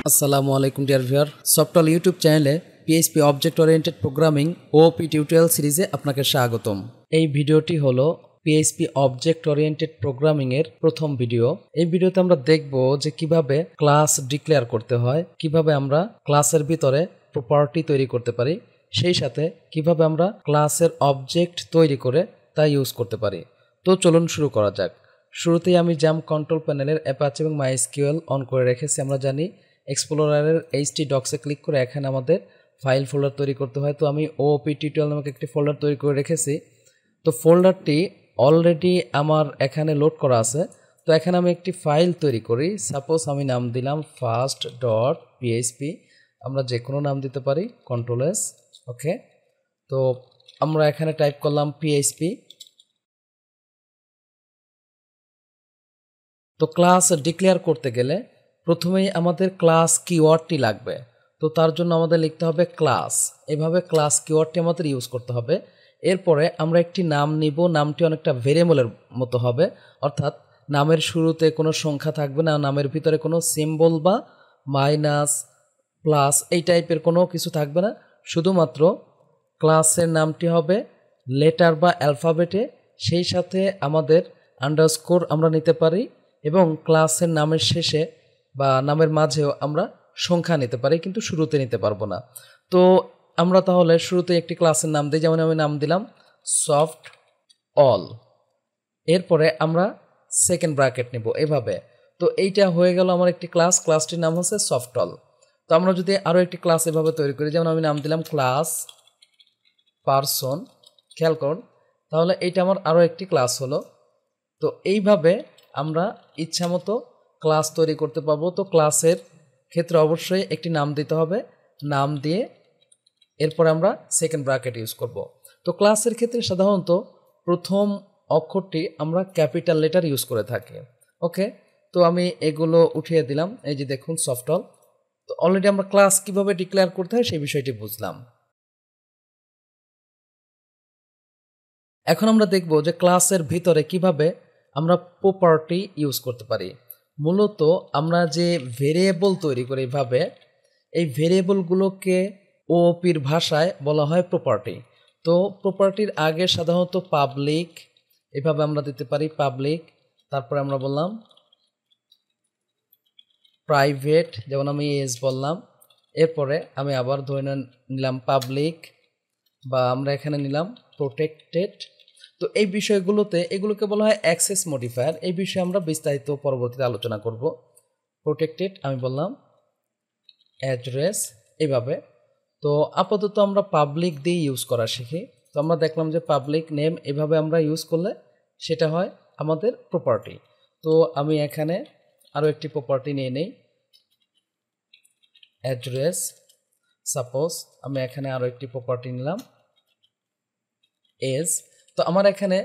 আসসালামু আলাইকুম dear viewer, সফটল YouTube চ্যানেলে পিএইচপি অবজেক্ট ওরিয়েন্টেড প্রোগ্রামিং ওপি টিউটোরিয়াল সিরিজে আপনাকে স্বাগতম। এই ভিডিওটি হলো পিএইচপি অবজেক্ট ওরিয়েন্টেড প্রোগ্রামিং এর প্রথম ভিডিও। এই ভিডিওতে আমরা দেখব যে কিভাবে ক্লাস ডিক্লেয়ার করতে হয়, কিভাবে আমরা ক্লাসের ভিতরে প্রপার্টি তৈরি করতে পারি, সেই সাথে কিভাবে আমরা ক্লাসের অবজেক্ট তৈরি করে তা ইউজ করতে পারি। তো চলুন শুরু করা যাক। শুরুতেই আমি জাম্প কন্ট্রোল প্যানেলের অ্যাপাচি এবং মাইএসকিউএল অন করে রেখেছি। আমরা জানি এক্সপ্লোরারের htdocsে ক্লিক করে এখানে আমাদের ফাইল ফোল্ডার তৈরি করতে হয়। তো আমি ওপি টিউটোরিয়াল নামক একটি ফোল্ডার তৈরি করে রেখেছি। তো ফোল্ডারটি অলরেডি আমার এখানে লোড করা আছে। তো এখানে আমি একটি ফাইল তৈরি করি। সাপোজ আমি নাম দিলাম ফার্স্ট.php। আমরা যে কোনো নাম দিতে পারি, কন্ট্রোল S। ওকে, তো আমরা এখানে টাইপ করলাম php। তো ক্লাস ডিক্লেয়ার করতে গেলে প্রথমেই আমাদের ক্লাস কিওয়ার্ডটি লাগবে। তো তার জন্য আমাদের লিখতে হবে ক্লাস। এভাবে ক্লাস কিওয়ার্ডটি আমাদের ইউজ করতে হবে। এরপরে আমরা একটি নাম নিব, নামটি অনেকটা ভেরিয়েবলের মতো হবে, অর্থাৎ নামের শুরুতে কোনো সংখ্যা থাকবে না, নামের ভিতরে কোনো সিম্বল বা মাইনাস প্লাস এই টাইপের কোনো কিছু থাকবে না। শুধুমাত্র ক্লাসের নামটি হবে লেটার বা অ্যালফাবেটে, সেই সাথে আমাদের আন্ডারস্কোর আমরা নিতে পারি এবং ক্লাসের নামের শেষে বা নামের মাঝেও আমরা সংখ্যা নিতে পারি, কিন্তু শুরুতে নিতে পারবো না। তো আমরা তাহলে শুরুতে একটি ক্লাসের নাম দিই, যেমন আমি নাম দিলাম সফট অল। এরপরে আমরা সেকেন্ড ব্র্যাকেট নিব এভাবে। তো এইটা হয়ে গেল আমার একটি ক্লাস, ক্লাসটির নাম হচ্ছে সফট অল। তো আমরা যদি আরও একটি ক্লাস এভাবে তৈরি করি, যেমন আমি নাম দিলাম ক্লাস পারসন, খেয়াল করুন, তাহলে এইটা আমার আরও একটি ক্লাস হলো। তো এইভাবে আমরা ইচ্ছামতো ক্লাস তৈরি করতে পারবো। তো ক্লাসের ক্ষেত্রে অবশ্যই একটি নাম দিতে হবে, নাম দিয়ে এরপরে আমরা সেকেন্ড ব্র্যাকেট ইউজ করব। তো ক্লাসের ক্ষেত্রে সাধারণত প্রথম অক্ষরটি আমরা ক্যাপিটাল লেটার ইউজ করে থাকি। ওকে, তো আমি এগুলো উঠিয়ে দিলাম। এই যে দেখুন সফট অল। তো অলরেডি আমরা ক্লাস কিভাবে ডিক্লেয়ার করতে হয় সেই বিষয়টি বুঝলাম। এখন আমরা দেখব যে ক্লাসের ভিতরে কিভাবে আমরা প্রপার্টি ইউজ করতে পারি। মূলত আমরা যে ভেরিয়েবল তৈরি করি এভাবে, এই ভেরিয়েবলগুলোকে ওপির ভাষায় বলা হয় প্রপার্টি। তো প্রপার্টির আগে সাধারণত পাবলিক এভাবে আমরা দিতে পারি, পাবলিক, তারপরে আমরা বললাম প্রাইভেট, যেমন আমি এস বললাম। এরপরে আমি আবার ধরে নিলাম পাবলিক, বা আমরা এখানে নিলাম প্রোটেক্টেড। তো এই বিষয়গুলোতে এগুলোকে বলা হয় অ্যাক্সেস মডিফায়ার। এই বিষয়ে আমরা বিস্তারিত পরবর্তীতে আলোচনা করব। প্রোটেক্টেড আমি বললাম অ্যাড্রেস এভাবে। তো আপাতত আমরা পাবলিক দিয়ে ইউজ করা শিখি। তো আমরা দেখলাম যে পাবলিক নেম এভাবে আমরা ইউজ করলে সেটা হয় আমাদের প্রপার্টি। তো আমি এখানে আরও একটি প্রপার্টি নিয়ে নেই, অ্যাড্রেস। সাপোজ আমি এখানে আরও একটি প্রপার্টি নিলাম এজ। তো আমার এখানে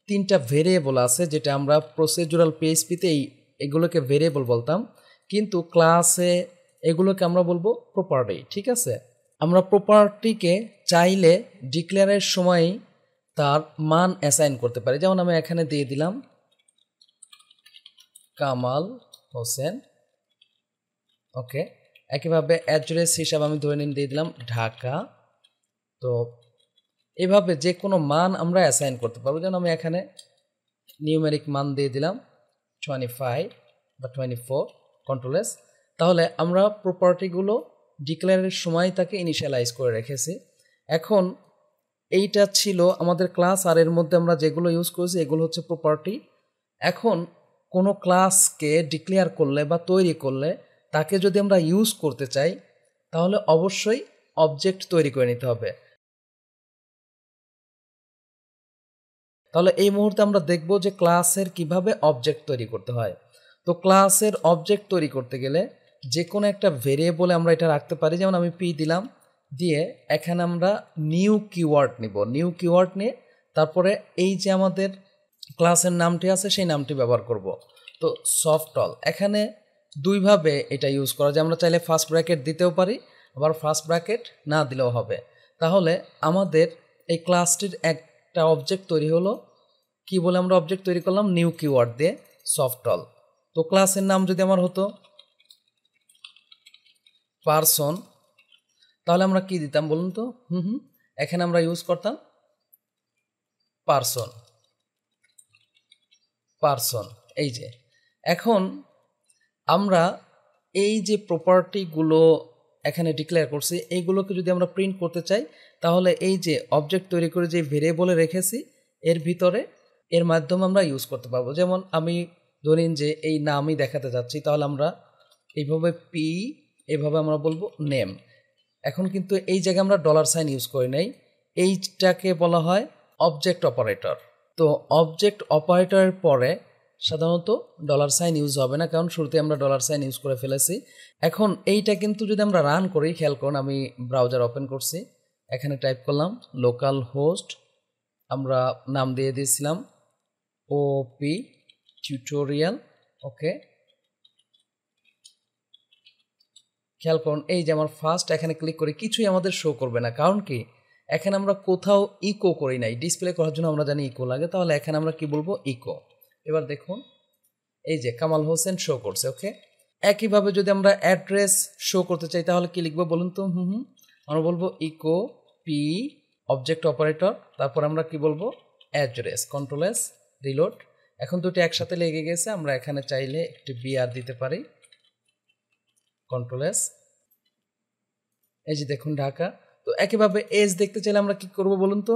তিনটা ভেরিয়েবল আছে, যেটা আমরা প্রসিডিউরাল পিএইচপিতে এগুলোকে ভেরিয়েবল বলতাম, কিন্তু ক্লাসে এগুলোকে আমরা বলবো প্রপার্টি। ঠিক আছে, আমরা প্রপার্টিকে চাইলে ডিক্লেয়ারের সময়ই তার মান অ্যাসাইন করতে পারি। যেমন আমি এখানে দিয়ে দিলাম কামাল হোসেন। ওকে, একইভাবে অ্যাড্রেস হিসাবে আমি ধরে নিন দিয়ে দিলাম ঢাকা। তো এভাবে যে কোনো মান আমরা অ্যাসাইন করতে পারবো। যেমন আমি এখানে নিউমেরিক মান দিয়ে দিলাম 25 বা 24, কন্ট্রোল S। তাহলে আমরা প্রপার্টিগুলো ডিক্লেয়ারের সময় তাকে ইনিশিয়ালাইজ করে রেখেছি। এখন এইটা ছিল আমাদের ক্লাস, আর এর মধ্যে আমরা যেগুলো ইউজ করেছি এগুলো হচ্ছে প্রপার্টি। এখন কোনো ক্লাসকে ডিক্লেয়ার করলে বা তৈরি করলে তাকে যদি আমরা ইউজ করতে চাই, তাহলে অবশ্যই অবজেক্ট তৈরি করে নিতে হবে। তাহলে এই মুহূর্তে আমরা দেখব যে ক্লাসের কিভাবে অবজেক্ট তৈরি করতে হয়। তো ক্লাসের অবজেক্ট তৈরি করতে গেলে যে কোনো একটা ভেরিয়েবলে আমরা এটা রাখতে পারি। যেমন আমি পি দিলাম, দিয়ে এখানে আমরা নিউ কিওয়ার্ড নিব। নিউ কিওয়ার্ড নিয়ে তারপরে এই যে আমাদের ক্লাসের নামটি আছে সেই নামটি ব্যবহার করব। তো সফট অল এখানে দুইভাবে এটা ইউজ করা যায়। আমরা চাইলে ফার্স্ট ব্র্যাকেট দিতেও পারি, আবার ফার্স্ট ব্র্যাকেট না দিলেও হবে। তাহলে আমাদের এই ক্লাসটির একটা অবজেক্ট তৈরি হলো। কি বলে আমরা অবজেক্ট তৈরি করলাম? নিউ কিওয়ার্ড দিয়ে সফট অল। তো ক্লাসের নাম যদি আমার হতো পারসন, তাহলে আমরা কি দিতাম বলুন তো? এখানে আমরা ইউজ করতাম পারসন। পারসন এই যে, এখন আমরা এই যে প্রপার্টিগুলো এখানে ডিক্লেয়ার করছি, এইগুলোকে যদি আমরা প্রিন্ট করতে চাই, তাহলে এই যে অবজেক্ট তৈরি করে যে ভেরিয়েবলে রেখেছি এর ভিতরে এর মাধ্যমে আমরা ইউজ করতে পারবো। যেমন আমি ধরিন যে এই নামই দেখাতে যাচ্ছি, তাহলে আমরা এইভাবে পি, এভাবে আমরা বলবো নেম। এখন কিন্তু এই জায়গায় আমরা ডলার সাইন ইউজ করি নাই, এইটাকে বলা হয় অবজেক্ট অপারেটর। তো অবজেক্ট অপারেটরের পরে সাধারণত ডলার সাইন ইউজ হবে না, কারণ শুরুতে আমরা ডলার সাইন ইউজ করে ফেলেছি। এখন এইটা কিন্তু যদি আমরা রান করি, খেয়াল করুন আমি ব্রাউজার ওপেন করছি, এখানে টাইপ করলাম লোকাল হোস্ট, আমরা নাম দিয়ে দিয়েছিলাম ওপি টিউটোরিয়াল। ওকে, খেয়াল করুন এই যে আমার ফার্স্ট এখানে ক্লিক করে কিছুই আমাদের শো করবে না, কারণ কি এখানে আমরা কোথাও ইকো করি নাই। ডিসপ্লে করার জন্য আমরা জানি ইকো লাগে, তাহলে এখানে আমরা কি বলবো? ইকো। এবার দেখুন এই যে কামাল হোসেন শো করছে। ওকে, একইভাবে যদি আমরা অ্যাড্রেস শো করতে চাই তাহলে কি লিখবো বলুন তো? আমরা বলবো ইকো পি অবজেক্ট অপারেটর, তারপর আমরা কি বলবো? অ্যাড্রেস। Control S reload. এখন দুটো একসাথে লেগে গেছে, আমরা এখানে চাইলে একটি বিআর দিতে পারি। কন্ট্রোল এস, এই যে দেখুন ঢাকা। তো একইভাবে এজ দেখতে চাইলে আমরা কি করব বলুন তো?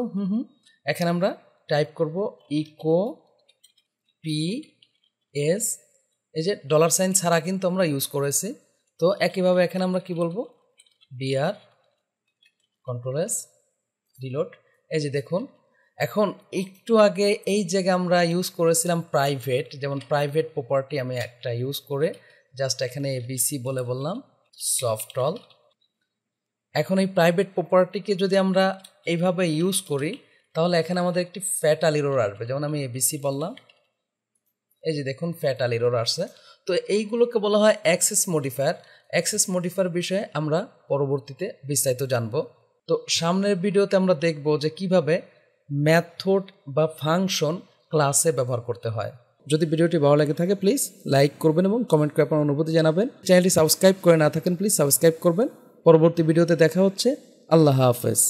এখানে আমরা টাইপ করব ইকো পি এস, এই যে ডলার সাইন ছাড়া কিন্তু আমরা ইউজ করেছি। তো একইভাবে এখানে আমরা কি বলবো? বিআর। Control S reload. এই যে দেখুন, এখন একটু আগে এই জায়গায় আমরা ইউজ করেছিলাম প্রাইভেট, যেমন প্রাইভেট প্রপার্টি আমি একটা ইউজ করে জাস্ট এখানে এবিসি বলে বললাম সফটল। এখন এই প্রাইভেট প্রপার্টিকে যদি আমরা এইভাবে ইউজ করি, তাহলে এখানে আমাদের একটি ফ্যাটাল এরর আসবে। যেমন আমি এবিসি বললাম, এই যে দেখুন ফ্যাটাল এরর আসছে। তো এইগুলোকে বলা হয় অ্যাক্সেস মডিফায়ার। অ্যাক্সেস মডিফায়ার বিষয়ে আমরা পরবর্তীতে বিস্তারিত জানব। তো সামনের ভিডিওতে আমরা দেখব যে কিভাবে মেথড বা ফাংশন ক্লাসে ব্যবহার করতে হয়। যদি ভিডিওটি ভালো লাগে থাকে প্লিজ লাইক করবেন এবং কমেন্ট করে আপনার অনুভূতি জানাবেন। চ্যানেলটি সাবস্ক্রাইব করে না থাকেন প্লিজ সাবস্ক্রাইব করবেন। পরবর্তী ভিডিওতে দেখা হচ্ছে। আল্লাহ হাফেজ।